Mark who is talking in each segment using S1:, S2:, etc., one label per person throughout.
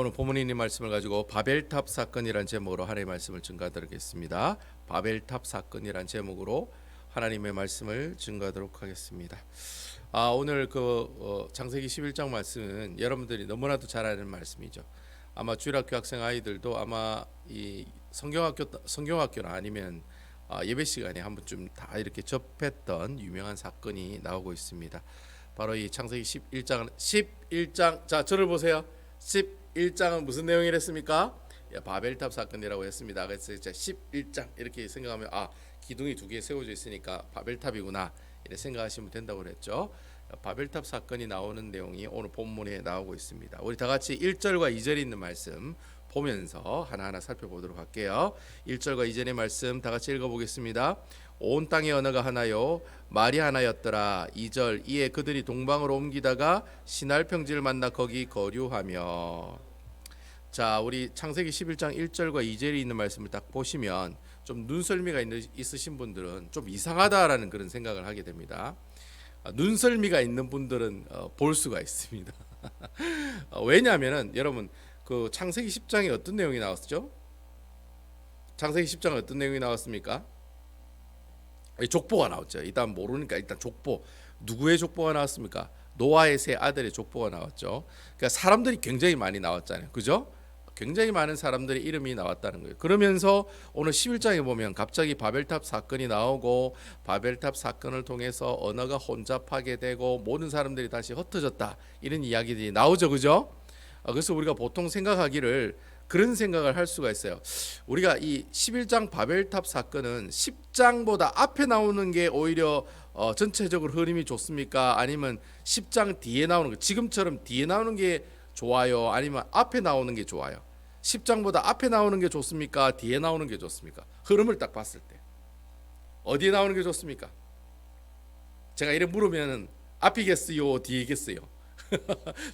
S1: 오늘 본문인 말씀을 가지고 바벨탑 사건이란 제목으로 하나님의 말씀을 증거하도록하겠습니다. 바벨탑 사건이란 제목으로 하나님의 말씀을 증거하도록 하겠습니다. 오늘 창세기 11장 말씀은 여러분들이 너무나도 잘 아는 말씀이죠. 아마 주일학교 학생 아이들도 아마 이 성경학교나 아니면 예배 시간에 한 번쯤 다 이렇게 접했던 유명한 사건이 나오고 있습니다. 바로 이 창세기 11장 자 저를 보세요. 11장은 무슨 내용이랬습니까? 바벨탑 사건이라고 했습니다. 그래서 11장 이렇게 생각하면 기둥이 두 개 세워져 있으니까 바벨탑이구나 이렇게 생각하시면 된다고 그랬죠. 바벨탑 사건이 나오는 내용이 오늘 본문에 나오고 있습니다. 우리 다 같이 1절과 2절에 있는 말씀 보면서 하나하나 살펴보도록 할게요. 1절과 2절의 말씀 다 같이 읽어보겠습니다. 온 땅의 언어가 하나요 말이 하나였더라. 2절 이에 그들이 동방으로 옮기다가 시날 평지를 만나 거기 거류하며. 자, 우리 창세기 11장 1절과 2절에 있는 말씀을 딱 보시면 좀 눈썰미가 있으신 분들은 좀 이상하다라는 그런 생각을 하게 됩니다. 눈썰미가 있는 분들은 볼 수가 있습니다. 왜냐하면은 여러분 그 창세기 10장에 어떤 내용이 나왔죠? 창세기 10장에 어떤 내용이 나왔습니까? 족보가 나왔죠. 일단 모르니까 일단 족보. 누구의 족보가 나왔습니까? 노아의 세 아들의 족보가 나왔죠. 그러니까 사람들이 굉장히 많이 나왔잖아요. 그죠? 굉장히 많은 사람들의 이름이 나왔다는 거예요. 그러면서 오늘 11장에 보면 갑자기 바벨탑 사건이 나오고 바벨탑 사건을 통해서 언어가 혼잡하게 되고 모든 사람들이 다시 흩어졌다. 이런 이야기들이 나오죠. 그죠? 그래서 우리가 보통 생각하기를 그런 생각을 할 수가 있어요. 우리가 이 11장 바벨탑 사건은 10장보다 앞에 나오는 게 오히려 전체적으로 흐름이 좋습니까? 아니면 10장 뒤에 나오는 거 지금처럼 뒤에 나오는 게 좋아요? 아니면 앞에 나오는 게 좋아요? 10장보다 앞에 나오는 게 좋습니까? 뒤에 나오는 게 좋습니까? 흐름을 딱 봤을 때 어디에 나오는 게 좋습니까? 제가 이래 물으면 앞이겠어요? 뒤이겠어요?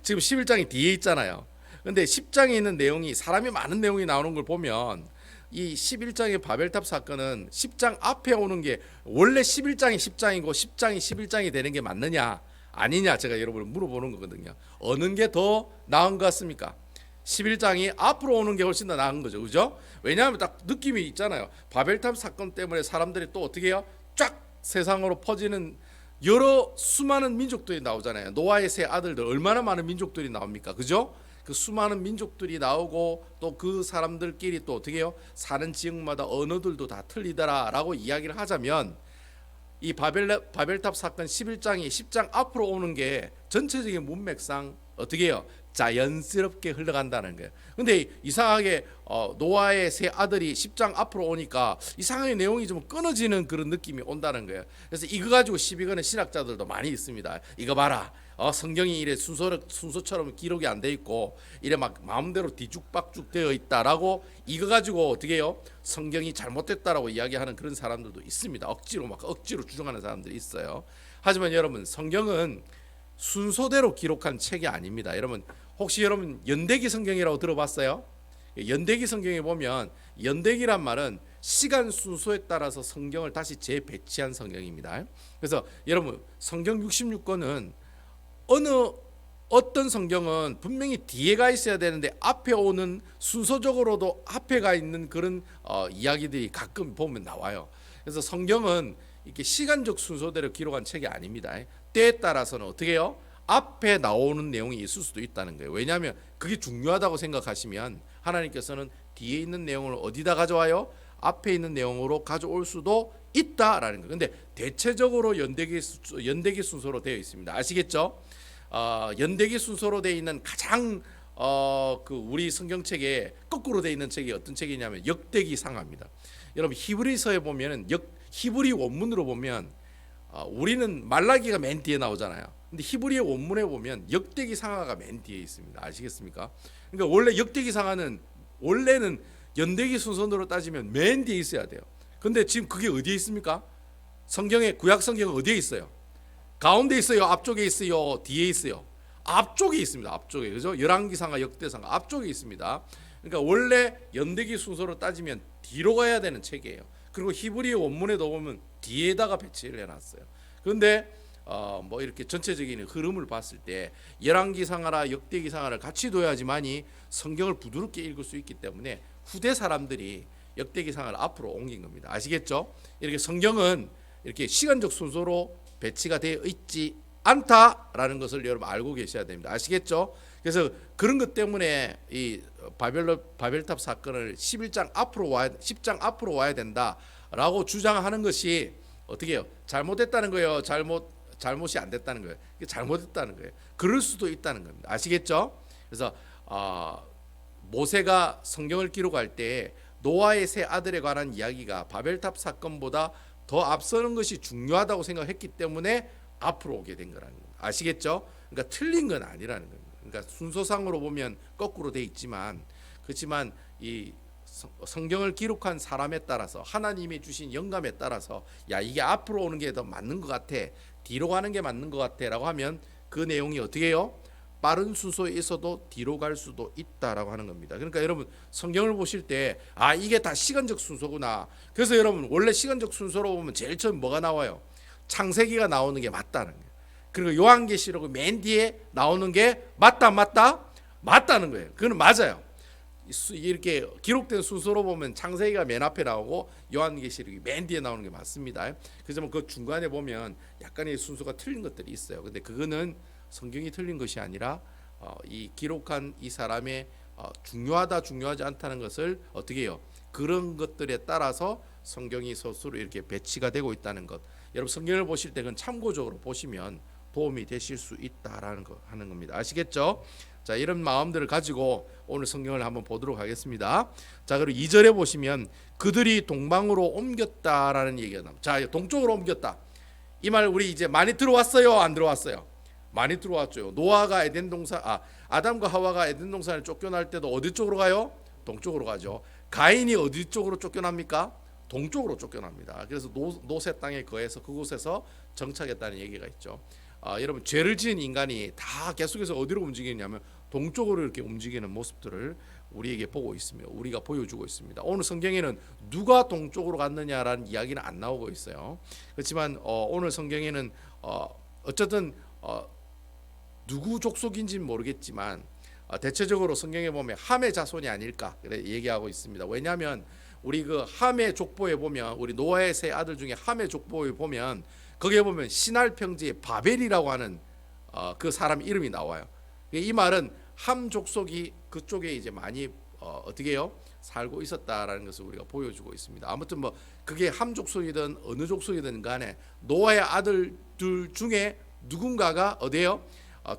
S1: 지금 11장이 뒤에 있잖아요. 근데 10장에 있는 내용이 사람이 많은 내용이 나오는 걸 보면 이 11장의 바벨탑 사건은 10장 앞에 오는 게 원래 11장이 10장이고 10장이 11장이 되는 게 맞느냐 아니냐 제가 여러분을 물어보는 거거든요. 어느 게 더 나은 것 같습니까? 11장이 앞으로 오는 게 훨씬 더 나은 거죠. 그죠? 왜냐하면 딱 느낌이 있잖아요. 바벨탑 사건 때문에 사람들이 또 어떻게 해요? 쫙 세상으로 퍼지는 여러 수많은 민족들이 나오잖아요. 노아의 세 아들들 얼마나 많은 민족들이 나옵니까? 그죠? 그 수많은 민족들이 나오고 또 그 사람들끼리 또 어떻게 해요? 사는 지역마다 언어들도 다 틀리더라라고 이야기를 하자면 이 바벨탑 사건 11장이 10장 앞으로 오는 게 전체적인 문맥상 어떻게 해요? 자연스럽게 흘러간다는 거예요. 근데 이상하게 노아의 세 아들이 10장 앞으로 오니까 이상하게 내용이 좀 끊어지는 그런 느낌이 온다는 거예요. 그래서 이거 가지고 시비 거는 신학자들도 많이 있습니다. 이거 봐라. 성경이 이래 순서처럼 기록이 안 돼 있고 이래 막 마음대로 뒤죽박죽 되어 있다라고 이거 가지고 어떻게 해요? 성경이 잘못됐다라고 이야기하는 그런 사람들도 있습니다. 억지로 주장하는 사람들이 있어요. 하지만 여러분 성경은 순서대로 기록한 책이 아닙니다. 여러분 혹시 여러분 연대기 성경이라고 들어봤어요? 연대기 성경에 보면 연대기란 말은 시간 순서에 따라서 성경을 다시 재배치한 성경입니다. 그래서 여러분 성경 66권은 어떤 성경은 분명히 뒤에 가 있어야 되는데 앞에 오는 순서적으로도 앞에 가 있는 그런 이야기들이 가끔 보면 나와요. 그래서 성경은 이렇게 시간적 순서대로 기록한 책이 아닙니다. 때에 따라서는 어떻게 해요? 앞에 나오는 내용이 있을 수도 있다는 거예요. 왜냐하면 그게 중요하다고 생각하시면 하나님께서는 뒤에 있는 내용을 어디다 가져와요? 앞에 있는 내용으로 가져올 수도 있다라는 거예요. 근데 대체적으로 연대기 순서로 되어 있습니다. 아시겠죠? 연대기 순서로 되어 있는 가장 우리 성경책에 거꾸로 되어 있는 책이 어떤 책이냐면 역대기 상하입니다. 여러분 히브리서에 보면은 히브리 원문으로 보면 우리는 말라기가 맨 뒤에 나오잖아요. 근데 히브리의 원문에 보면 역대기 상하가 맨 뒤에 있습니다. 아시겠습니까? 그러니까 원래 역대기 상하는 원래는 연대기 순서대로 따지면 맨 뒤에 있어야 돼요. 근데 지금 그게 어디에 있습니까? 성경의 구약 성경은 어디에 있어요? 가운데 있어요? 앞쪽에 있어요? 뒤에 있어요? 앞쪽에 있습니다. 앞쪽에. 그죠? 열왕기상하 역대상하 앞쪽에 있습니다. 그러니까 원래 연대기 순서로 따지면 뒤로 가야 되는 책이에요. 그리고 히브리 원문에도 보면 뒤에다가 배치를 해놨어요. 그런데 뭐 이렇게 전체적인 흐름을 봤을 때 열왕기상하라 역대기상하를 같이 둬야지만이 성경을 부드럽게 읽을 수 있기 때문에 후대 사람들이 역대기상을 앞으로 옮긴 겁니다. 아시겠죠? 이렇게 성경은 이렇게 시간적 순서로 배치가 되어 있지 않다라는 것을 여러분 알고 계셔야 됩니다. 아시겠죠? 그래서 그런 것 때문에 이 바벨탑 사건을 11장 앞으로 와야 10장 앞으로 와야 된다라고 주장하는 것이 어떻게 해요? 잘못됐다는 거예요. 잘못이 안 됐다는 거예요. 잘못했다는 거예요. 그럴 수도 있다는 겁니다. 아시겠죠? 그래서 모세가 성경을 기록할 때 노아의 세 아들에 관한 이야기가 바벨탑 사건보다 더 앞서는 것이 중요하다고 생각했기 때문에 앞으로 오게 된 거라는 겁니다. 아시겠죠? 그러니까 틀린 건 아니라는 겁니다. 그러니까 순서상으로 보면 거꾸로 돼 있지만 그렇지만 이 성경을 기록한 사람에 따라서 하나님이 주신 영감에 따라서 야 이게 앞으로 오는 게 더 맞는 것 같아, 뒤로 가는 게 맞는 것 같아라고 하면 그 내용이 어떻게 해요? 빠른 순서에 있어도 뒤로 갈 수도 있다라고 하는 겁니다. 그러니까 여러분 성경을 보실 때 이게 다 시간적 순서구나. 그래서 여러분 원래 시간적 순서로 보면 제일 처음 뭐가 나와요? 창세기가 나오는 게 맞다는 거예요. 그리고 요한계시록 맨 뒤에 나오는 게 맞다는 거예요. 그건 맞아요. 이렇게 기록된 순서로 보면 창세기가 맨 앞에 나오고 요한계시록이 맨 뒤에 나오는 게 맞습니다. 그렇지만 그 중간에 보면 약간의 순서가 틀린 것들이 있어요. 근데 그거는 성경이 틀린 것이 아니라 이 기록한 이 사람의 중요하다 중요하지 않다는 것을 어떻게 해요? 그런 것들에 따라서 성경이 서술로 이렇게 배치가 되고 있다는 것. 여러분 성경을 보실 때 그건 참고적으로 보시면 도움이 되실 수 있다라는 거 하는 겁니다. 아시겠죠? 자, 이런 마음들을 가지고 오늘 성경을 한번 보도록 하겠습니다. 자, 그리고 2절에 보시면 그들이 동방으로 옮겼다라는 얘기가 나옵니다. 자, 동쪽으로 옮겼다. 이 말 우리 이제 많이 들어왔어요? 안 들어왔어요? 많이 들어왔죠. 노아가 에덴 동산 아담과 하와가 에덴 동산을 쫓겨날 때도 어디 쪽으로 가요? 동쪽으로 가죠. 가인이 어디 쪽으로 쫓겨납니까? 동쪽으로 쫓겨납니다. 그래서 노세 땅에 거해서 그곳에서 정착했다는 얘기가 있죠. 여러분 죄를 지은 인간이 다 계속해서 어디로 움직이냐면 동쪽으로 이렇게 움직이는 모습들을 우리에게 보고 있으며 우리가 보여주고 있습니다. 오늘 성경에는 누가 동쪽으로 갔느냐라는 이야기는 안 나오고 있어요. 그렇지만 오늘 성경에는 어쨌든 누구 족속인지는 모르겠지만 대체적으로 성경에 보면 함의 자손이 아닐까 그래 얘기하고 있습니다. 왜냐하면 우리 그 함의 족보에 보면 우리 노아의 세 아들 중에 함의 족보에 보면 거기에 보면 시날 평지에 바벨이라고 하는 그 사람 이름이 나와요. 이 말은 함 족속이 그쪽에 이제 많이 어떻게 해요? 살고 있었다라는 것을 우리가 보여주고 있습니다. 아무튼 뭐 그게 함 족속이든 어느 족속이든 간에 노아의 아들들 중에 누군가가 어디에요?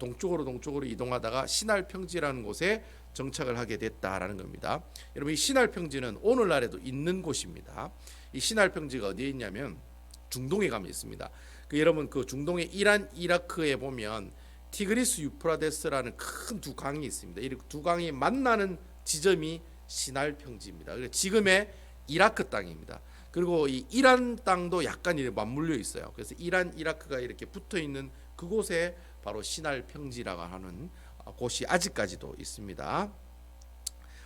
S1: 동쪽으로 이동하다가 시날 평지라는 곳에 정착을 하게 됐다라는 겁니다. 여러분 이 시날 평지는 오늘날에도 있는 곳입니다. 이 시날 평지가 어디에 있냐면 중동에 가면 있습니다. 여러분 그 중동의 이란 이라크에 보면 티그리스 유프라데스라는 큰 두 강이 있습니다. 이 두 강이 만나는 지점이 시날 평지입니다. 지금의 이라크 땅입니다. 그리고 이 이란 땅도 약간 이렇게 맞물려 있어요. 그래서 이란 이라크가 이렇게 붙어 있는 그곳에 바로 시날 평지라고 하는 곳이 아직까지도 있습니다.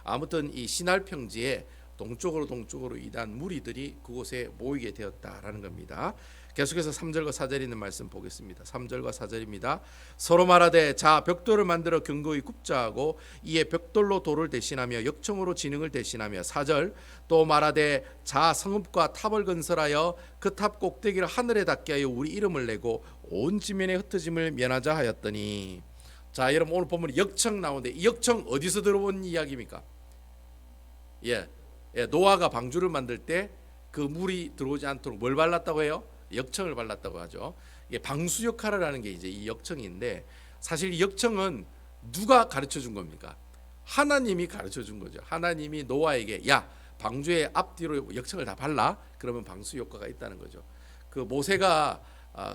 S1: 아무튼 이 시날 평지에 동쪽으로 이단 무리들이 그곳에 모이게 되었다라는 겁니다. 계속해서 3절과 4절 있는 말씀 보겠습니다. 3절과 4절입니다. 서로 말하되 자 벽돌을 만들어 견고히 굽자 하고 이에 벽돌로 돌을 대신하며 역청으로 지능을 대신하며 4절 또 말하되 자 성읍과 탑을 건설하여 그 탑 꼭대기를 하늘에 닿게 하여 우리 이름을 내고 온 지면에 흩어짐을 면하자 하였더니 자 여러분 오늘 보면 역청 나오는데 이 역청 어디서 들어본 이야기입니까? 노아가 방주를 만들 때 그 물이 들어오지 않도록 뭘 발랐다고 해요? 역청을 발랐다고 하죠. 이게 방수 역할을 하는 게 이제 이 역청인데 사실 이 역청은 누가 가르쳐 준 겁니까? 하나님이 가르쳐 준 거죠. 하나님이 노아에게 야 방주의 앞뒤로 역청을 다 발라 그러면 방수 효과가 있다는 거죠. 그 모세가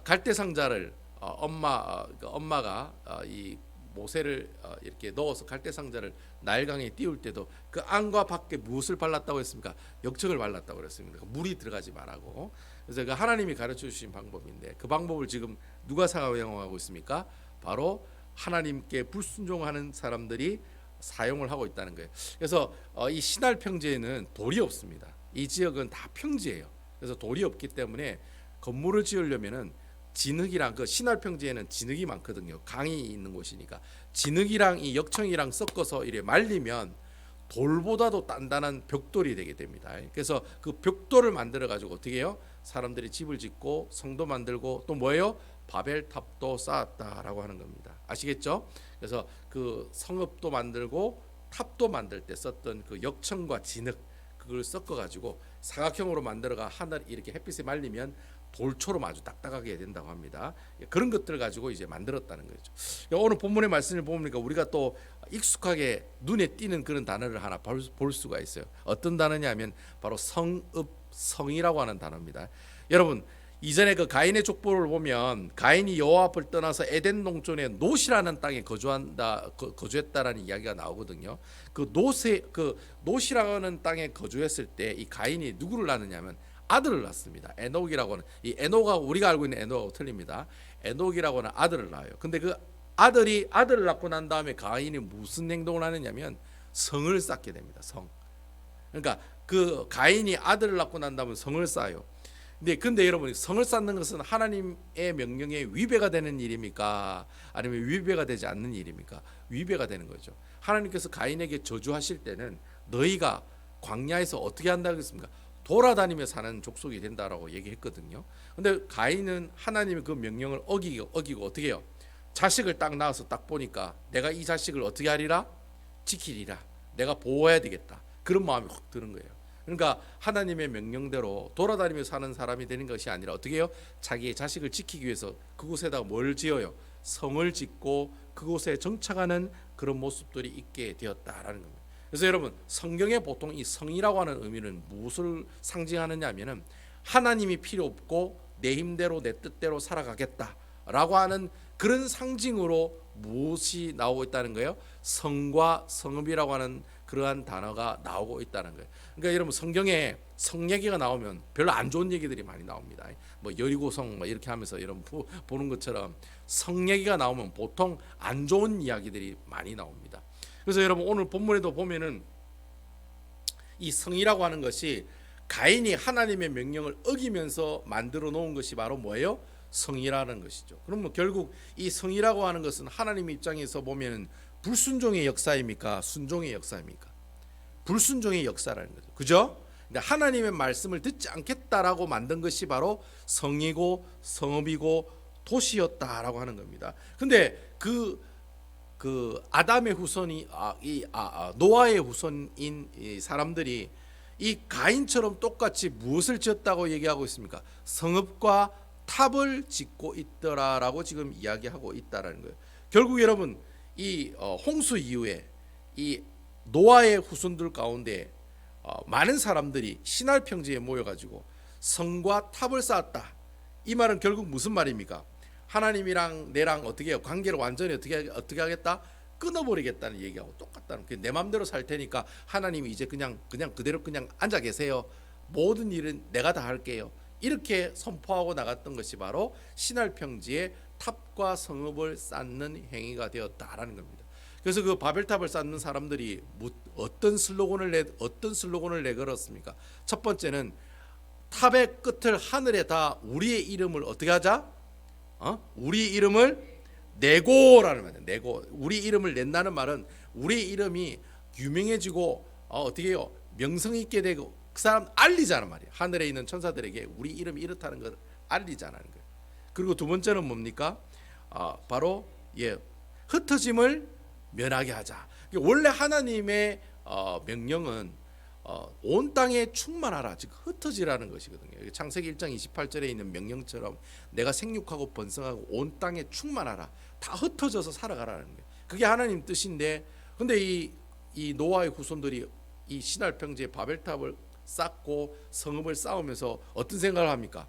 S1: 갈대 상자를 엄마가 이 모세를 이렇게 넣어서 갈대 상자를 나일강에 띄울 때도 그 안과 밖에 무엇을 발랐다고 했습니까? 역청을 발랐다고 그랬습니다. 물이 들어가지 말라고. 그래서 그 하나님이 가르쳐 주신 방법인데 그 방법을 지금 누가 사용하고 있습니까? 바로 하나님께 불순종하는 사람들이 사용을 하고 있다는 거예요. 그래서 이 시날 평지에는 돌이 없습니다. 이 지역은 다 평지예요. 그래서 돌이 없기 때문에 건물을 지으려면은 진흙이랑 그 신할평지에는 진흙이 많거든요. 강이 있는 곳이니까 진흙이랑 이 역청이랑 섞어서 이래 말리면 돌보다도 단단한 벽돌이 되게 됩니다. 그래서 그 벽돌을 만들어 가지고 어떻게 해요? 사람들이 집을 짓고 성도 만들고 또 뭐예요? 바벨탑도 쌓았다라고 하는 겁니다. 아시겠죠? 그래서 그 성읍도 만들고 탑도 만들 때 썼던 그 역청과 진흙 그걸 섞어 가지고 사각형으로 만들어가 하늘 이렇게 햇빛에 말리면 돌처럼 아주 딱딱하게 된다고 합니다. 그런 것들 가지고 이제 만들었다는 거죠. 오늘 본문의 말씀을 보니까 우리가 또 익숙하게 눈에 띄는 그런 단어를 하나 볼 수가 있어요. 어떤 단어냐면 바로 성읍, 성이라고 하는 단어입니다. 여러분 이전에 그 가인의 족보를 보면 가인이 여호와 앞을 떠나서 에덴 동촌의 노시라는 땅에 거주했다라는 이야기가 나오거든요. 그 노시라는 땅에 거주했을 때 이 가인이 누구를 낳느냐면 아들을 낳습니다. 에녹이라고 하는 이 에녹하고 우리가 알고 있는 에녹하고 틀립니다. 에녹이라고 하는 아들을 낳아요. 근데 그 아들이 아들을 낳고 난 다음에 가인이 무슨 행동을 하느냐면 성을 쌓게 됩니다. 성. 그러니까 그 가인이 아들을 낳고 난 다음에 성을 쌓아요. 근데 여러분 성을 쌓는 것은 하나님의 명령에 위배가 되는 일입니까? 아니면 위배가 되지 않는 일입니까? 위배가 되는 거죠. 하나님께서 가인에게 저주하실 때는 너희가 광야에서 어떻게 한다고 했습니까? 돌아다니며 사는 족속이 된다라고 얘기했거든요. 근데 가인은 하나님의 그 명령을 어기고 어떻게 해요? 자식을 딱 낳아서 딱 보니까 내가 이 자식을 어떻게 하리라? 지키리라. 내가 보호해야 되겠다. 그런 마음이 확 드는 거예요. 그러니까 하나님의 명령대로 돌아다니며 사는 사람이 되는 것이 아니라 어떻게 해요? 자기의 자식을 지키기 위해서 그곳에다가 뭘 지어요? 성을 짓고 그곳에 정착하는 그런 모습들이 있게 되었다라는 겁니다. 그래서 여러분 성경에 보통 이 성이라고 하는 의미는 무엇을 상징하느냐 하면은 하나님이 필요 없고 내 힘대로 내 뜻대로 살아가겠다라고 하는 그런 상징으로 무엇이 나오고 있다는 거예요? 성과 성읍이라고 하는 그러한 단어가 나오고 있다는 거예요. 그러니까 여러분 성경에 성 얘기가 나오면 별로 안 좋은 얘기들이 많이 나옵니다. 뭐 여리고성 뭐 이렇게 하면서 여러분 보는 것처럼 성 얘기가 나오면 보통 안 좋은 이야기들이 많이 나옵니다. 그래서 여러분 오늘 본문에도 보면은 이 성이라고 하는 것이 가인이 하나님의 명령을 어기면서 만들어 놓은 것이 바로 뭐예요? 성이라는 것이죠. 그러면 결국 이 성이라고 하는 것은 하나님 입장에서 보면은 불순종의 역사입니까? 순종의 역사입니까? 불순종의 역사라는 거죠. 그죠? 근데 하나님의 말씀을 듣지 않겠다라고 만든 것이 바로 성이고 성읍이고 도시였다라고 하는 겁니다. 근데 그 아담의 후손이 노아의 후손인 이 사람들이 이 가인처럼 똑같이 무엇을 지었다고 얘기하고 있습니까? 성읍과 탑을 짓고 있더라라고 지금 이야기하고 있다라는 거예요. 결국 여러분 이 홍수 이후에 이 노아의 후손들 가운데 많은 사람들이 신할 평지에 모여가지고 성과 탑을 쌓았다. 이 말은 결국 무슨 말입니까? 하나님이랑 내랑 어떻게 해요? 관계를 완전히 어떻게 하겠다? 끊어버리겠다는 얘기하고 똑같다는 거예요. 내 마음대로 살 테니까 하나님이 이제 그냥 그대로 그냥 앉아 계세요. 모든 일은 내가 다 할게요. 이렇게 선포하고 나갔던 것이 바로 신할 평지에 탑과 성읍을 쌓는 행위가 되었다라는 겁니다. 그래서 그 바벨탑을 쌓는 사람들이 어떤 슬로건을 내걸었습니까? 첫 번째는 탑의 끝을 하늘에다 우리의 이름을 어떻게 하자? 우리 이름을 내고라는 말이에요. 내고. 우리 이름을 낸다는 말은 우리 이름이 유명해지고 어떻게 해요? 명성 있게 되고 그 사람 알리자는 말이에요. 하늘에 있는 천사들에게 우리 이름이 이렇다는 걸 알리자는 거예요. 그리고 두 번째는 뭡니까? 바로 흩어짐을 면하게 하자. 원래 하나님의 명령은 온 땅에 충만하라, 즉 흩어지라는 것이거든요. 창세기 1장 28절에 있는 명령처럼 내가 생육하고 번성하고 온 땅에 충만하라, 다 흩어져서 살아가라는 거예요. 그게 하나님 뜻인데, 근데 이 노아의 후손들이 이 신할 평지에 바벨탑을 쌓고 성읍을 쌓으면서 어떤 생각을 합니까?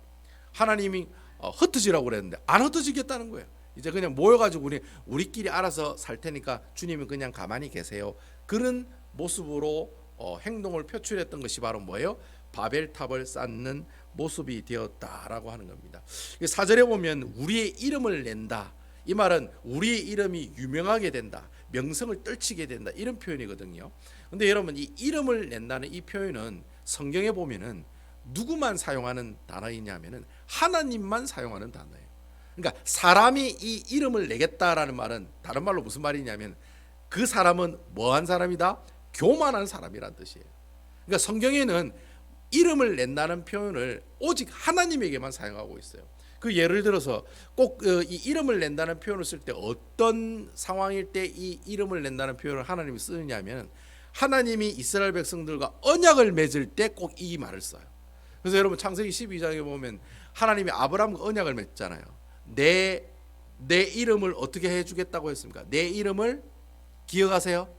S1: 하나님이 흩어지라고 그랬는데 안 흩어지겠다는 거예요. 이제 그냥 모여가지고 우리끼리 알아서 살 테니까 주님은 그냥 가만히 계세요. 그런 모습으로 행동을 표출했던 것이 바로 뭐예요? 바벨탑을 쌓는 모습이 되었다라고 하는 겁니다. 4절에 보면 우리의 이름을 낸다. 이 말은 우리의 이름이 유명하게 된다, 명성을 떨치게 된다, 이런 표현이거든요. 근데 여러분 이 이름을 낸다는 이 표현은 성경에 보면은 누구만 사용하는 단어이냐면은 하나님만 사용하는 단어예요. 그러니까 사람이 이 이름을 내겠다라는 말은 다른 말로 무슨 말이냐면 그 사람은 뭐한 사람이다? 교만한 사람이란 뜻이에요. 그러니까 성경에는 이름을 낸다는 표현을 오직 하나님에게만 사용하고 있어요. 그 예를 들어서 꼭 이 이름을 낸다는 표현을 쓸 때 어떤 상황일 때 이 이름을 낸다는 표현을 하나님이 쓰느냐면 하나님이 이스라엘 백성들과 언약을 맺을 때 꼭 이 말을 써요. 그래서 여러분 창세기 12장에 보면 하나님이 아브라함과 언약을 맺잖아요. 내 이름을 어떻게 해주겠다고 했습니까? 내 이름을 기억하세요.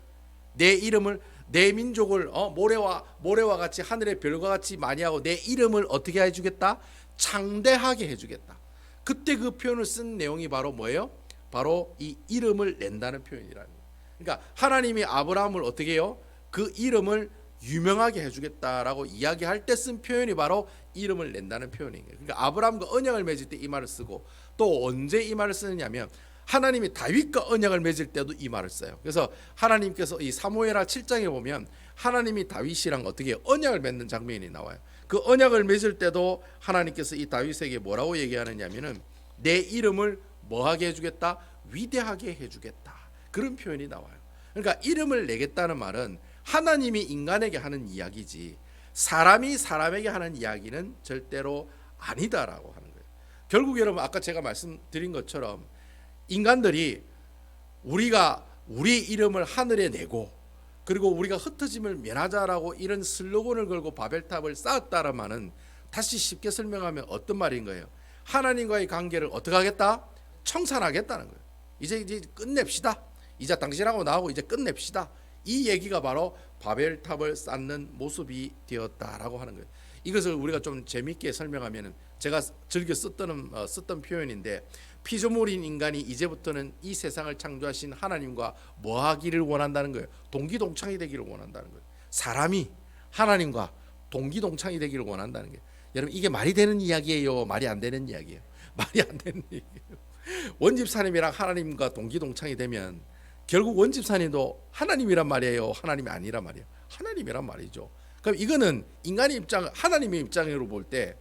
S1: 내 이름을 내 민족을 모래와 같이 하늘의 별과 같이 많이 하고 내 이름을 어떻게 해주겠다? 창대하게 해주겠다. 그때 그 표현을 쓴 내용이 바로 뭐예요? 바로 이 이름을 낸다는 표현이라는 거예요. 그러니까 하나님이 아브라함을 어떻게 해요? 그 이름을 유명하게 해주겠다라고 이야기할 때 쓴 표현이 바로 이름을 낸다는 표현인 거예요. 그러니까 아브라함과 언약을 맺을 때 이 말을 쓰고 또 언제 이 말을 쓰느냐면 하나님이 다윗과 언약을 맺을 때도 이 말을 써요. 그래서 하나님께서 이 사무엘하 7장에 보면 하나님이 다윗이랑 어떻게 언약을 맺는 장면이 나와요. 그 언약을 맺을 때도 하나님께서 이 다윗에게 뭐라고 얘기하느냐면은 내 이름을 뭐하게 해주겠다? 위대하게 해주겠다. 그런 표현이 나와요. 그러니까 이름을 내겠다는 말은 하나님이 인간에게 하는 이야기지 사람이 사람에게 하는 이야기는 절대로 아니다라고 하는 거예요. 결국 여러분 아까 제가 말씀드린 것처럼 인간들이 우리가 우리 이름을 하늘에 내고 그리고 우리가 흩어짐을 면하자라고 이런 슬로건을 걸고 바벨탑을 쌓았다는 말은 다시 쉽게 설명하면 어떤 말인 거예요? 하나님과의 관계를 어떻게 하겠다? 청산하겠다는 거예요. 이제 끝냅시다. 이제 당신하고 나하고 이제 끝냅시다. 이 얘기가 바로 바벨탑을 쌓는 모습이 되었다라고 하는 거예요. 이것을 우리가 좀 재밌게 설명하면은 제가 즐겨 썼던 표현인데 피조물인 인간이 이제부터는 이 세상을 창조하신 하나님과 뭐 하기를 원한다는 거예요. 동기동창이 되기를 원한다는 거예요. 사람이 하나님과 동기동창이 되기를 원한다는 거예요. 여러분 이게 말이 되는 이야기예요? 말이 안 되는 이야기예요? 말이 안 되는 얘기예요. 원집사님이랑 하나님과 동기동창이 되면 결국 원집사님도 하나님이란 말이에요? 하나님이 아니란 말이에요? 하나님이란 말이죠. 그럼 이거는 인간의 입장, 하나님의 입장으로 볼 때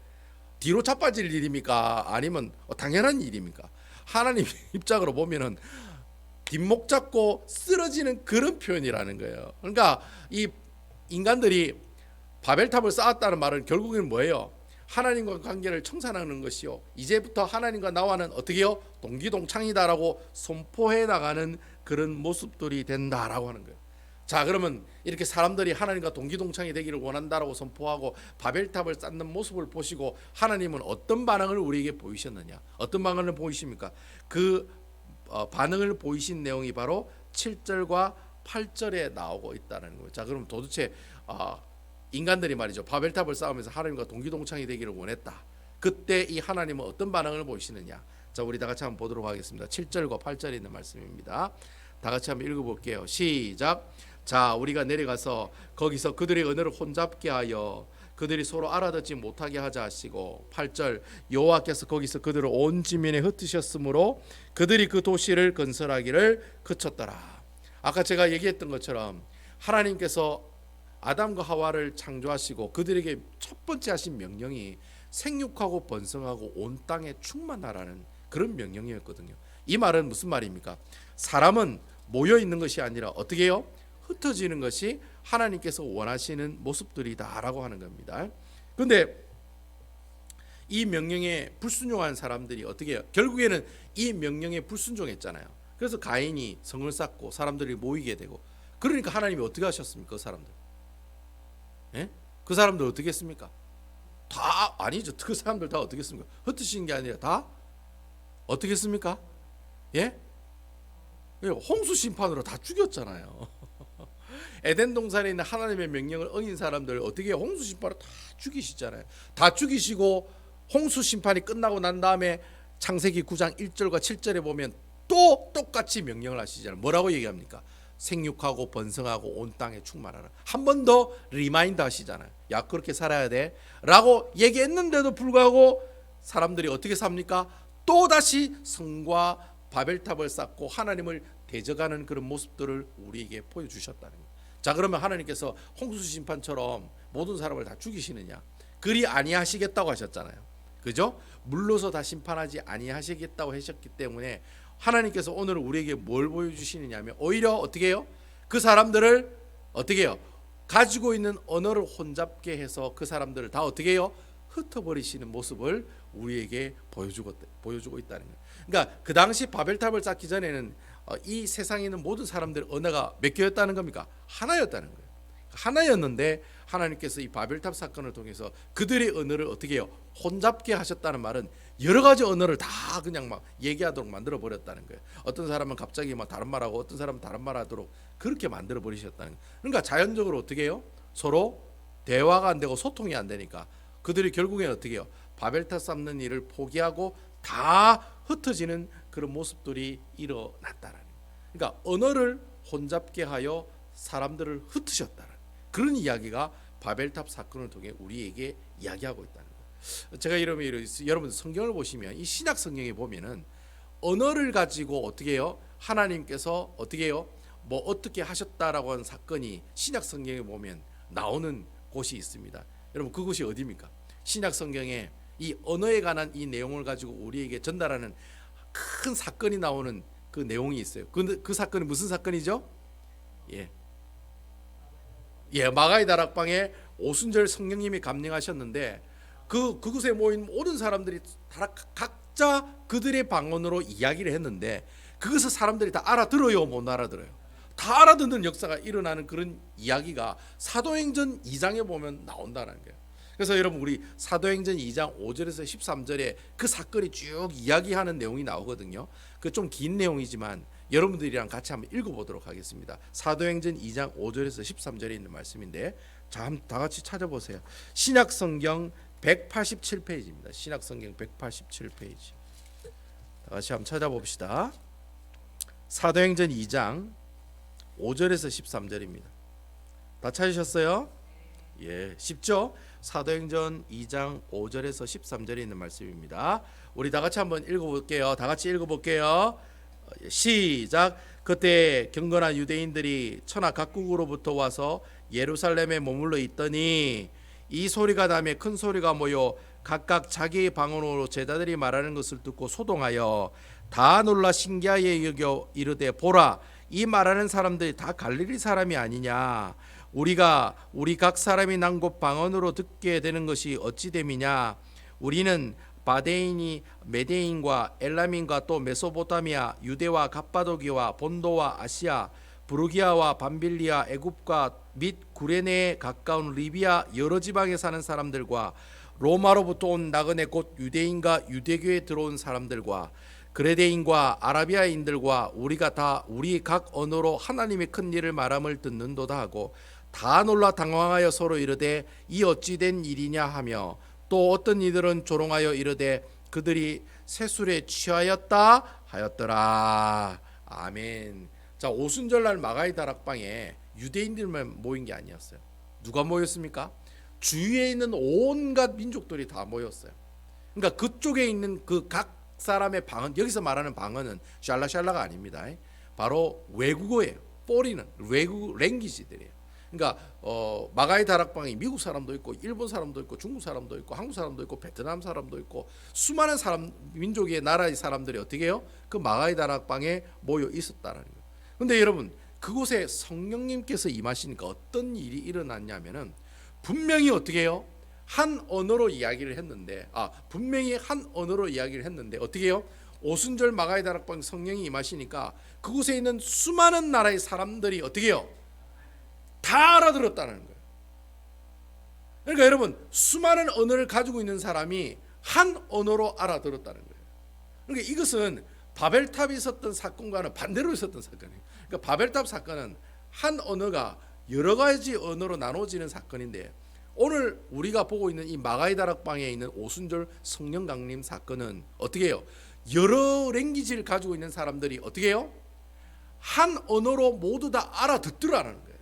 S1: 뒤로 자빠질 일입니까? 아니면 당연한 일입니까? 하나님 입장으로 보면은 뒷목 잡고 쓰러지는 그런 표현이라는 거예요. 그러니까 이 인간들이 바벨탑을 쌓았다는 말은 결국에는 뭐예요? 하나님과 관계를 청산하는 것이요. 이제부터 하나님과 나와는 어떻게 해요? 동기동창이다라고 선포해 나가는 그런 모습들이 된다라고 하는 거예요. 자, 그러면 이렇게 사람들이 하나님과 동기동창이 되기를 원한다라고 선포하고 바벨탑을 쌓는 모습을 보시고 하나님은 어떤 반응을 우리에게 보이셨느냐? 어떤 반응을 보이십니까? 그 반응을 보이신 내용이 바로 7절과 8절에 나오고 있다는 거예요. 자, 그럼 도대체 인간들이 말이죠. 바벨탑을 쌓으면서 하나님과 동기동창이 되기를 원했다. 그때 이 하나님은 어떤 반응을 보이시느냐? 자, 우리 다 같이 한번 보도록 하겠습니다. 7절과 8절에 있는 말씀입니다. 다 같이 한번 읽어볼게요. 시작. 자, 우리가 내려가서 거기서 그들의 언어를 혼잡게 하여 그들이 서로 알아듣지 못하게 하자 하시고 8절 여호와께서 거기서 그들을 온 지면에 흩으셨으므로 그들이 그 도시를 건설하기를 그쳤더라. 아까 제가 얘기했던 것처럼 하나님께서 아담과 하와를 창조하시고 그들에게 첫 번째 하신 명령이 생육하고 번성하고 온 땅에 충만하라는 그런 명령이었거든요. 이 말은 무슨 말입니까? 사람은 모여 있는 것이 아니라 어떻게 해요? 흩어지는 것이 하나님께서 원하시는 모습들이다라고 하는 겁니다. 그런데 이 명령에 불순종한 사람들이 어떻게 해요? 결국에는 이 명령에 불순종했잖아요. 그래서 가인이 성을 쌓고 사람들이 모이게 되고 그러니까 하나님이 어떻게 하셨습니까? 그 사람들. 예? 그 사람들 어떻게 했습니까? 다 아니죠. 그 사람들 다 어떻게 했습니까? 흩으신 게 아니라 다 어떻게 했습니까? 예? 홍수 심판으로 다 죽였잖아요. 에덴 동산에 있는 하나님의 명령을 어긴 사람들 어떻게 홍수 심판으로 다 죽이시잖아요. 다 죽이시고 홍수 심판이 끝나고 난 다음에 창세기 9장 1절과 7절에 보면 또 똑같이 명령을 하시잖아요. 뭐라고 얘기합니까? 생육하고 번성하고 온 땅에 충만하라. 한 번 더 리마인드 하시잖아요. 야, 그렇게 살아야 돼 라고 얘기했는데도 불구하고 사람들이 어떻게 삽니까? 또다시 성과 바벨탑을 쌓고 하나님을 대적하는 그런 모습들을 우리에게 보여주셨다는 거예요. 자, 그러면 하나님께서 홍수 심판처럼 모든 사람을 다 죽이시느냐? 그리 아니하시겠다고 하셨잖아요. 그죠? 물로서 다 심판하지 아니하시겠다고 하셨기 때문에 하나님께서 오늘 우리에게 뭘 보여주시느냐면 오히려 어떻게 해요? 그 사람들을 어떻게 해요? 가지고 있는 언어를 혼잡게 해서 그 사람들을 다 어떻게 해요? 흩어버리시는 모습을 우리에게 보여주고 있다는 거예요. 그러니까 그 당시 바벨탑을 쌓기 전에는 이 세상에 있는 모든 사람들의 언어가 몇 개였다는 겁니까? 하나였다는 거예요. 하나였는데 하나님께서 이 바벨탑 사건을 통해서 그들의 언어를 어떻게 해요? 혼잡게 하셨다는 말은 여러 가지 언어를 다 그냥 막 얘기하도록 만들어 버렸다는 거예요. 어떤 사람은 갑자기 막 다른 말하고 어떤 사람은 다른 말하도록 그렇게 만들어 버리셨다는 거예요. 그러니까 자연적으로 어떻게 해요? 서로 대화가 안 되고 소통이 안 되니까 그들이 결국엔 어떻게 해요? 바벨탑 쌓는 일을 포기하고 다 흩어지는 그런 모습들이 일어났다라는 거예요. 그러니까 언어를 혼잡게 하여 사람들을 흩으셨다는 그런 이야기가 바벨탑 사건을 통해 우리에게 이야기하고 있다는 거예요. 제가 여러분 성경을 보시면 이 신약 성경에 보면은 언어를 가지고 어떻게 해요? 하나님께서 어떻게 해요? 뭐 어떻게 하셨다라고 하는 사건이 신약 성경에 보면 나오는 곳이 있습니다. 여러분 그곳이 어디입니까? 신약 성경에 이 언어에 관한 이 내용을 가지고 우리에게 전달하는 큰 사건이 나오는 그 내용이 있어요. 그 사건이 무슨 사건이죠? 마가의 다락방에 오순절 성령님이 감령하셨는데 그곳에 모인 모든 사람들이 다 각자 그들의 방언으로 이야기를 했는데 그것을 사람들이 다 알아들어요, 못 알아들어요? 다 알아듣는 역사가 일어나는 그런 이야기가 사도행전 2장에 보면 나온다는 거예요. 그래서 여러분 우리 사도행전 2장 5절에서 13절에 그 사건이 쭉 이야기하는 내용이 나오거든요. 그 좀 긴 내용이지만 여러분들이랑 같이 한번 읽어보도록 하겠습니다. 사도행전 2장 5절에서 13절에 있는 말씀인데 자, 한번 다 같이 찾아보세요. 신약성경 187페이지입니다. 신약성경 187페이지. 다 같이 한번 찾아봅시다. 사도행전 2장 5절에서 13절입니다. 다 찾으셨어요? 예, 쉽죠? 사도행전 2장 5절에서 13절에 있는 말씀입니다. 우리 다 같이 한번 읽어볼게요. 다 같이 읽어볼게요. 시작. 그때 경건한 유대인들이 천하 각국으로부터 와서 예루살렘에 머물러 있더니 이 소리가 나며 큰 소리가 모여 각각 자기의 방언으로 제자들이 말하는 것을 듣고 소동하여 다 놀라 신기하게 여겨 이르되 보라 이 말하는 사람들이 다 갈릴리 사람이 아니냐 우리가 우리 각 사람이 난 곳 방언으로 듣게 되는 것이 어찌 됨이냐 우리는 바데인이 메데인과 엘람인과 또 메소포타미아 유대와 갑바도기와 본도와 아시아 부르기아와 밤빌리아 애굽과 및 구레네에 가까운 리비아 여러 지방에 사는 사람들과 로마로부터 온 나그네 곧 유대인과 유대교에 들어온 사람들과 그레데인과 아라비아인들과 우리가 다 우리 각 언어로 하나님의 큰 일을 말함을 듣는도다 하고 다 놀라 당황하여 서로 이르되 이 어찌 된 일이냐 하며 또 어떤 이들은 조롱하여 이르되 그들이 세술에 취하였다 하였더라. 아멘. 자, 오순절날 마가의 다락방에 유대인들만 모인 게 아니었어요. 누가 모였습니까? 주위에 있는 온갖 민족들이 다 모였어요. 그러니까 그쪽에 있는 그 각 사람의 방언, 여기서 말하는 방언은 샬라샬라가 아닙니다. 바로 외국어예요. 포리는 외국 랭귀지들이에요. 그러니까 마가의 다락방에 미국 사람도 있고 일본 사람도 있고 중국 사람도 있고 한국 사람도 있고 베트남 사람도 있고 수많은 사람 민족의 나라의 사람들이 어떻게 해요? 그 마가의 다락방에 모여 있었다라는 거예요. 근데 여러분 그곳에 성령님께서 임하시니까 어떤 일이 일어났냐면은 분명히 어떻게 해요? 한 언어로 이야기를 했는데 분명히 한 언어로 이야기를 했는데 어떻게 해요? 오순절 마가의 다락방 성령이 임하시니까 그곳에 있는 수많은 나라의 사람들이 어떻게 해요? 다 알아들었다는 거예요. 그러니까 여러분 수많은 언어를 가지고 있는 사람이 한 언어로 알아들었다는 거예요. 그러니까 이것은 바벨탑이 있었던 사건과는 반대로 있었던 사건이에요. 그러니까 바벨탑 사건은 한 언어가 여러 가지 언어로 나눠지는 사건인데 오늘 우리가 보고 있는 이 마가의 다락방에 있는 오순절 성령 강림 사건은 어떻게 해요? 여러 랭귀지를 가지고 있는 사람들이 어떻게 해요? 한 언어로 모두 다 알아듣더라는 거예요.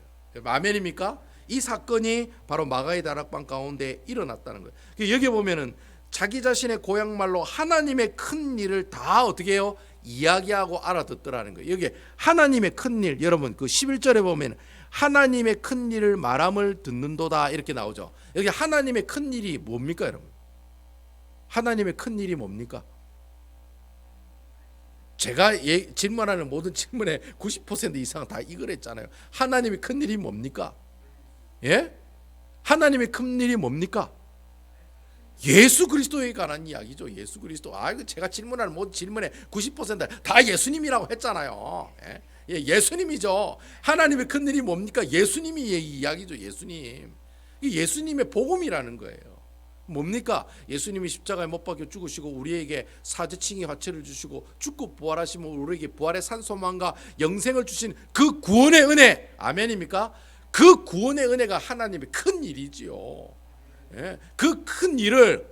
S1: 아멘입니까? 이 사건이 바로 마가의 다락방 가운데 일어났다는 거예요. 여기 보면은 자기 자신의 고향말로 하나님의 큰 일을 다 어떻게 해요? 이야기하고 알아듣더라는 거예요. 여기 하나님의 큰 일, 여러분 그 11절에 보면 하나님의 큰 일을 말함을 듣는도다 이렇게 나오죠. 여기 하나님의 큰 일이 뭡니까 여러분? 하나님의 큰 일이 뭡니까? 제가 질문하는 모든 질문의 90% 이상 다 이걸 했잖아요. 하나님의 큰 일이 뭡니까? 예? 하나님의 큰 일이 뭡니까? 예수 그리스도에 관한 이야기죠. 예수 그리스도. 이거 제가 질문하는 모든 질문의 90%다 예수님이라고 했잖아요. 예, 예수님이죠. 하나님의 큰 일이 뭡니까? 예수님이 이야기죠. 예수님. 이 예수님의 복음이라는 거예요. 뭡니까? 예수님이 십자가에 못 박혀 죽으시고 우리에게 사제칭의 화체를 주시고 죽고 부활하시면 우리에게 부활의 산소망과 영생을 주신 그 구원의 은혜. 아멘입니까? 그 구원의 은혜가 하나님의 큰 일이지요. 예? 그 큰 일을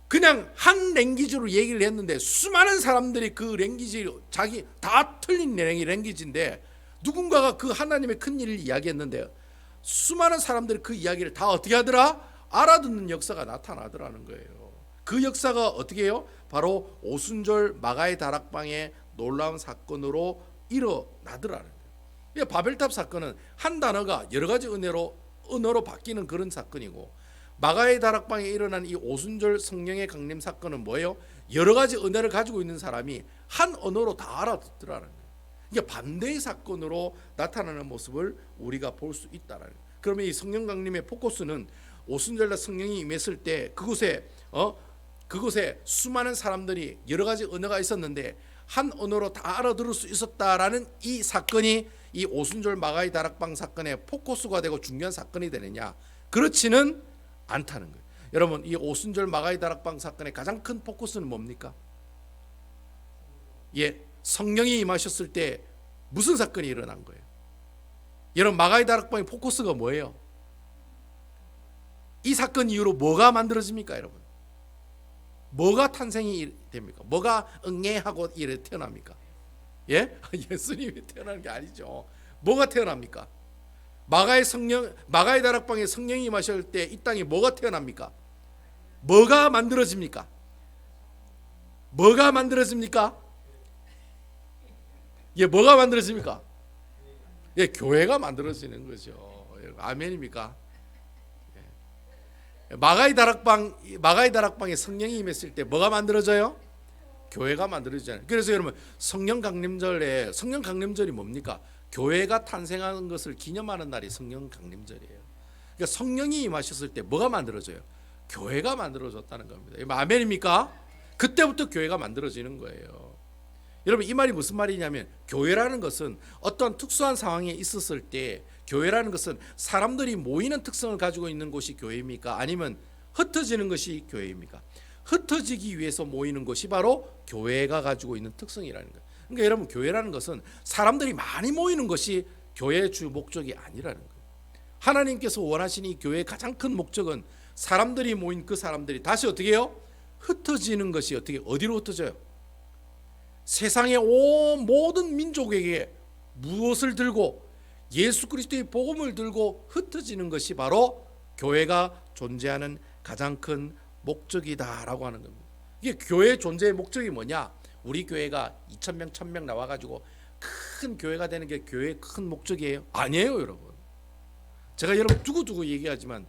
S1: 그냥 한 랭귀지로 얘기를 했는데 수많은 사람들이 그 랭귀지 자기 다 틀린 랭귀지인데 누군가가 그 하나님의 큰 일을 이야기했는데 수많은 사람들이 그 이야기를 다 어떻게 하더라? 알아듣는 역사가 나타나더라는 거예요. 그 역사가 어떻게 해요? 바로 오순절 마가의 다락방의 놀라운 사건으로 일어나더라는 거예요. 바벨탑 사건은 한 단어가 여러 가지 언어로 바뀌는 그런 사건이고, 마가의 다락방에 일어난 이 오순절 성령의 강림 사건은 뭐예요? 여러 가지 은혜를 가지고 있는 사람이 한 언어로 다 알아듣더라는 거예요. 이게 반대의 사건으로 나타나는 모습을 우리가 볼 수 있다는 거예요. 그러면 이 성령 강림의 포커스는 오순절날 성령이 임했을 때 그곳에 수많은 사람들이 여러 가지 언어가 있었는데 한 언어로 다 알아들을 수 있었다라는 이 사건이 이 오순절 마가의 다락방 사건의 포커스가 되고 중요한 사건이 되느냐? 그렇지는 않다는 거예요. 여러분, 이 오순절 마가의 다락방 사건의 가장 큰 포커스는 뭡니까? 예, 성령이 임하셨을 때 무슨 사건이 일어난 거예요? 여러분, 마가의 다락방의 포커스가 뭐예요? 이 사건 이후로 뭐가 만들어집니까, 여러분? 뭐가 탄생이 됩니까? 뭐가 응애하고 이래 태어납니까? 예? 예수님이 태어나는 게 아니죠. 뭐가 태어납니까? 마가의 다락방에 성령이 임하실 때 이 땅에 뭐가 태어납니까? 뭐가 만들어집니까? 뭐가 만들어집니까? 예, 뭐가 만들어집니까? 예, 교회가 만들어지는 거죠. 아멘입니까? 마가의 다락방에 성령이 임했을 때 뭐가 만들어져요? 교회가 만들어지잖아요. 그래서 여러분, 성령 강림절이 뭡니까? 교회가 탄생하는 것을 기념하는 날이 성령 강림절이에요. 그러니까 성령이 임하셨을 때 뭐가 만들어져요? 교회가 만들어졌다는 겁니다. 아멘입니까? 그때부터 교회가 만들어지는 거예요. 여러분, 이 말이 무슨 말이냐면, 교회라는 것은 어떤 특수한 상황에 있었을 때, 교회라는 것은 사람들이 모이는 특성을 가지고 있는 곳이 교회입니까? 아니면 흩어지는 것이 교회입니까? 흩어지기 위해서 모이는 것이 바로 교회가 가지고 있는 특성이라는 거예요. 그러니까 여러분, 교회라는 것은 사람들이 많이 모이는 것이 교회의 주 목적이 아니라는 거예요. 하나님께서 원하시는 이 교회의 가장 큰 목적은 사람들이 모인 그 사람들이 다시 어떻게 해요? 흩어지는 것이 어디로 흩어져요? 세상의 온 모든 민족에게 무엇을 들고, 예수 그리스도의 복음을 들고 흩어지는 것이 바로 교회가 존재하는 가장 큰 목적이다라고 하는 겁니다. 이게 교회의 존재의 목적이 뭐냐? 우리 교회가 2,000명, 1,000명 나와가지고 큰 교회가 되는 게 교회의 큰 목적이에요? 아니에요, 여러분. 제가 여러분 두고두고 얘기하지만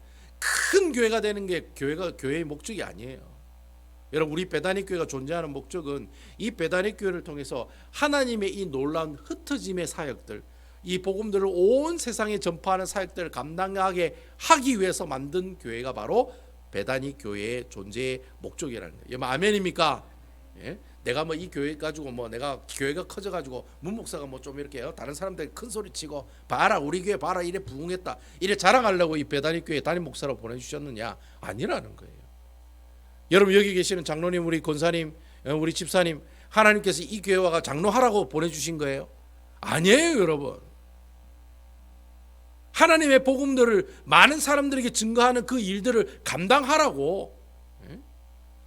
S1: 큰 교회가 되는 게 교회의 목적이 아니에요. 여러분, 우리 베다니 교회가 존재하는 목적은 이 베다니 교회를 통해서 하나님의 이 놀라운 흩어짐의 사역들, 이 복음들을 온 세상에 전파하는 사역들을 감당하게 하기 위해서 만든 교회가 바로 베다니 교회의 존재의 목적이라는 거예요. 여러분, 아멘입니까? 예? 내가 이 교회 가지고 내가 교회가 커져가지고 문 목사가 좀 이렇게 다른 사람들 큰 소리 치고 봐라 우리 교회 봐라 이래 부흥했다 이래 자랑하려고 이 베다니 교회 담임 목사로 보내주셨느냐? 아니라는 거예요. 여러분, 여기 계시는 장로님, 우리 권사님, 우리 집사님, 하나님께서 이 교회와 장로하라고 보내주신 거예요? 아니에요, 여러분. 하나님의 복음들을 많은 사람들에게 증거하는 그 일들을 감당하라고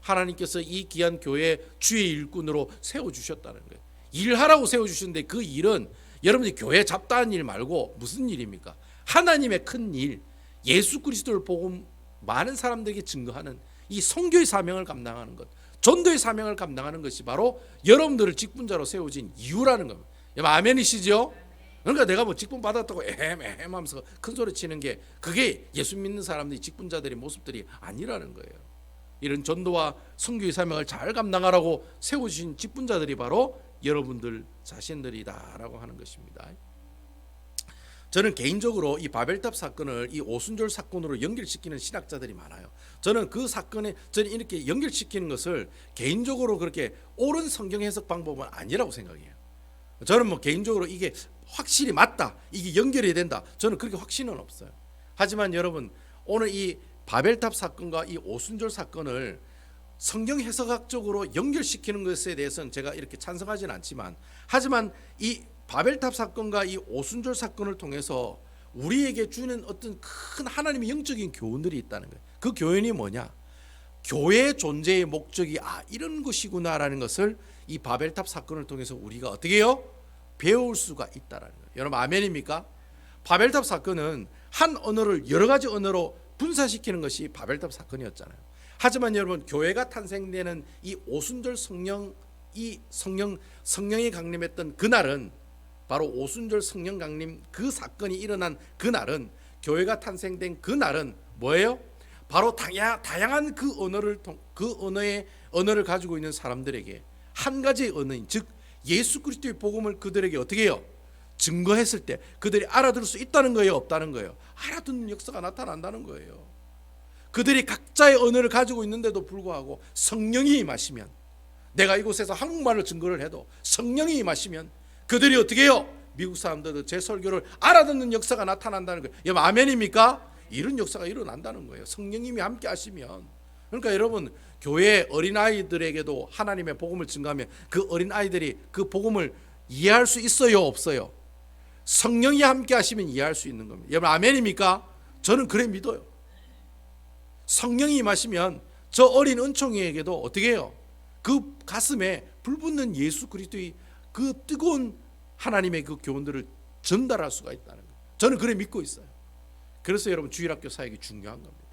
S1: 하나님께서 이 귀한 교회 주의 일꾼으로 세워주셨다는 거예요. 일하라고 세워주셨는데 그 일은 여러분들이 교회 잡다한 일 말고 무슨 일입니까? 하나님의 큰 일, 예수 그리스도를 복음 많은 사람들에게 증거하는 이 선교의 사명을 감당하는 것, 전도의 사명을 감당하는 것이 바로 여러분들을 직분자로 세워진 이유라는 겁니다. 아멘이시죠? 그러니까 내가 직분 받았다고 하면서 큰 소리 치는 게 그게 예수 믿는 사람들이 직분자들의 모습들이 아니라는 거예요. 이런 전도와 선교의 사명을 잘 감당하라고 세우신 직분자들이 바로 여러분들 자신들이다라고 하는 것입니다. 저는 개인적으로 이 바벨탑 사건을 이 오순절 사건으로 연결시키는 신학자들이 많아요. 저는 그 사건에 저는 이렇게 연결시키는 것을 개인적으로 그렇게 옳은 성경 해석 방법은 아니라고 생각해요. 저는 뭐 개인적으로 이게 확실히 맞다, 이게 연결이 된다, 저는 그렇게 확신은 없어요. 하지만 여러분, 오늘 이 바벨탑 사건과 이 오순절 사건을 성경 해석학적으로 연결시키는 것에 대해서는 제가 이렇게 찬성하지는 않지만, 하지만 이 바벨탑 사건과 이 오순절 사건을 통해서 우리에게 주는 어떤 큰 하나님의 영적인 교훈들이 있다는 거예요. 그 교훈이 뭐냐? 교회의 존재의 목적이 이런 것이구나라는 것을 이 바벨탑 사건을 통해서 우리가 어떻게 해요? 배울 수가 있다라는 거예요. 여러분 아멘입니까? 바벨탑 사건은 한 언어를 여러 가지 언어로 분사시키는 것이 바벨탑 사건이었잖아요. 하지만 여러분, 교회가 탄생되는 이 오순절 성령이 강림했던 그날은, 바로 오순절 성령 강림 그 사건이 일어난 그날은, 교회가 탄생된 그날은 뭐예요? 바로 다양한 그 언어를 가지고 있는 사람들에게 한 가지의 언어인, 즉 예수 그리스도의 복음을 그들에게 어떻게 해요? 증거했을 때 그들이 알아들을 수 있다는 거예요, 없다는 거예요? 알아듣는 역사가 나타난다는 거예요. 그들이 각자의 언어를 가지고 있는데도 불구하고 성령이 임하시면, 내가 이곳에서 한국말로 증거를 해도 성령이 임하시면 그들이 어떻게 해요? 미국 사람들도 제 설교를 알아듣는 역사가 나타난다는 거예요. 여러분 아멘입니까? 이런 역사가 일어난다는 거예요. 성령님이 함께 하시면. 그러니까 여러분, 교회 어린아이들에게도 하나님의 복음을 증거하면 그 어린아이들이 그 복음을 이해할 수 있어요, 없어요? 성령이 함께 하시면 이해할 수 있는 겁니다. 여러분 아멘입니까? 저는 그래 믿어요. 성령이 임하시면 저 어린 은총이에게도 어떻게 해요? 그 가슴에 불붙는 예수 그리스도의 그 뜨거운 하나님의 그 교훈들을 전달할 수가 있다는 거예요. 저는 그래 믿고 있어요. 그래서 여러분, 주일학교 사역이 중요한 겁니다.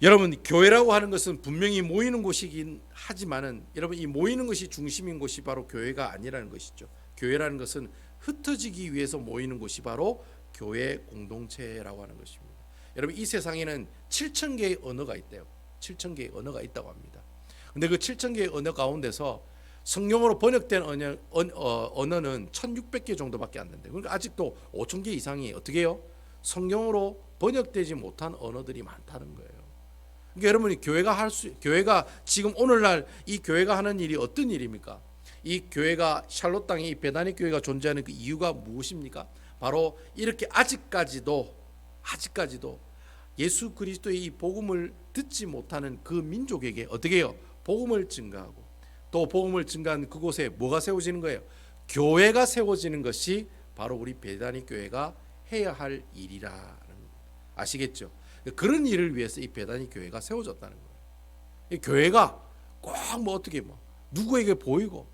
S1: 여러분, 교회라고 하는 것은 분명히 모이는 곳이긴 하지만은, 여러분, 이 모이는 것이 중심인 곳이 바로 교회가 아니라는 것이죠. 교회라는 것은 흩어지기 위해서 모이는 곳이 바로 교회 공동체라고 하는 것입니다. 여러분, 이 세상에는 7,000개의 언어가 있대요. 7,000개의 언어가 있다고 합니다. 근데 그 7,000개의 언어 가운데서 성경으로 번역된 언어는 1,600개 정도밖에 안 된대요. 그러니까 아직도 5,000개 이상이 어떻게 해요? 성경으로 번역되지 못한 언어들이 많다는 거예요. 그러니까 여러분이 교회가 지금 오늘날 이 교회가 하는 일이 어떤 일입니까? 이 교회가, 샬롯 땅에 이 베다니 교회가 존재하는 그 이유가 무엇입니까? 바로 이렇게 아직까지도 예수 그리스도의 이 복음을 듣지 못하는 그 민족에게 어떻게 해요? 복음을 증거하고, 또 복음을 증거한 그곳에 뭐가 세워지는 거예요? 교회가 세워지는 것이 바로 우리 베다니 교회가 해야 할 일이라는 겁니다. 아시겠죠? 그런 일을 위해서 이 베다니 교회가 세워졌다는 거예요. 이 교회가 꼭 뭐 어떻게 누구에게 보이고,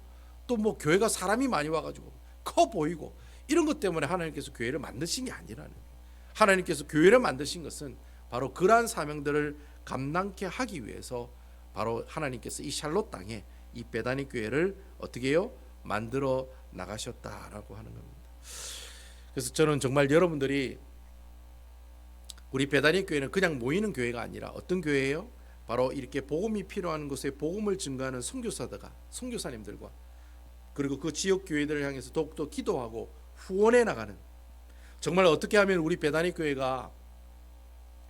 S1: 또 뭐 교회가 사람이 많이 와가지고 커 보이고, 이런 것 때문에 하나님께서 교회를 만드신 게 아니라는 거예요. 하나님께서 교회를 만드신 것은 바로 그러한 사명들을 감당케 하기 위해서 바로 하나님께서 이 샬롯 땅에 이 베다니 교회를 어떻게 해요? 만들어 나가셨다라고 하는 겁니다. 그래서 저는 정말 여러분들이, 우리 베다니 교회는 그냥 모이는 교회가 아니라 어떤 교회예요? 바로 이렇게 복음이 필요한 곳에 복음을 증거하는 선교사님들과, 그리고 그 지역 교회들을 향해서 더욱더 기도하고 후원해 나가는, 정말 어떻게 하면 우리 베다니 교회가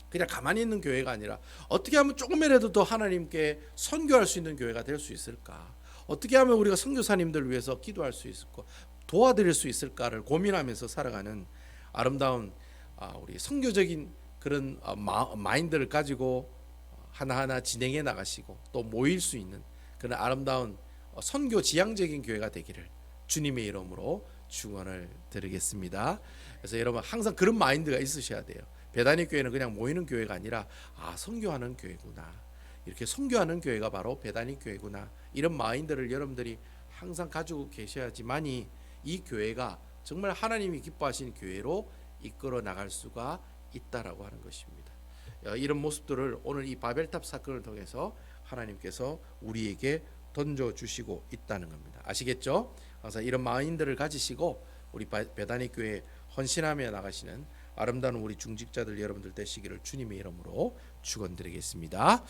S1: 그냥 가만히 있는 교회가 아니라 어떻게 하면 조금이라도 더 하나님께 선교할 수 있는 교회가 될 수 있을까? 어떻게 하면 우리가 선교사님들을 위해서 기도할 수 있을까? 도와드릴 수 있을까를 고민하면서 살아가는 아름다운 우리 선교적인 그런 마인드를 가지고 하나하나 진행해 나가시고 또 모일 수 있는 그런 아름다운 선교 지향적인 교회가 되기를 주님의 이름으로 축원을 드리겠습니다. 그래서 여러분 항상 그런 마인드가 있으셔야 돼요. 베다니 교회는 그냥 모이는 교회가 아니라 선교하는 교회구나, 이렇게 선교하는 교회가 바로 베다니 교회구나, 이런 마인드를 여러분들이 항상 가지고 계셔야지만이 이 교회가 정말 하나님이 기뻐하시는 교회로 이끌어 나갈 수가 있다라고 하는 것입니다. 이런 모습들을 오늘 이 바벨탑 사건을 통해서 하나님께서 우리에게 던져주시고 있다는 겁니다. 아시겠죠? 항상 이런 마인드를 가지시고 우리 베다니 교회에 헌신하며 나가시는 아름다운 우리 중직자들 여러분들 되시기를 주님의 이름으로 축원드리겠습니다.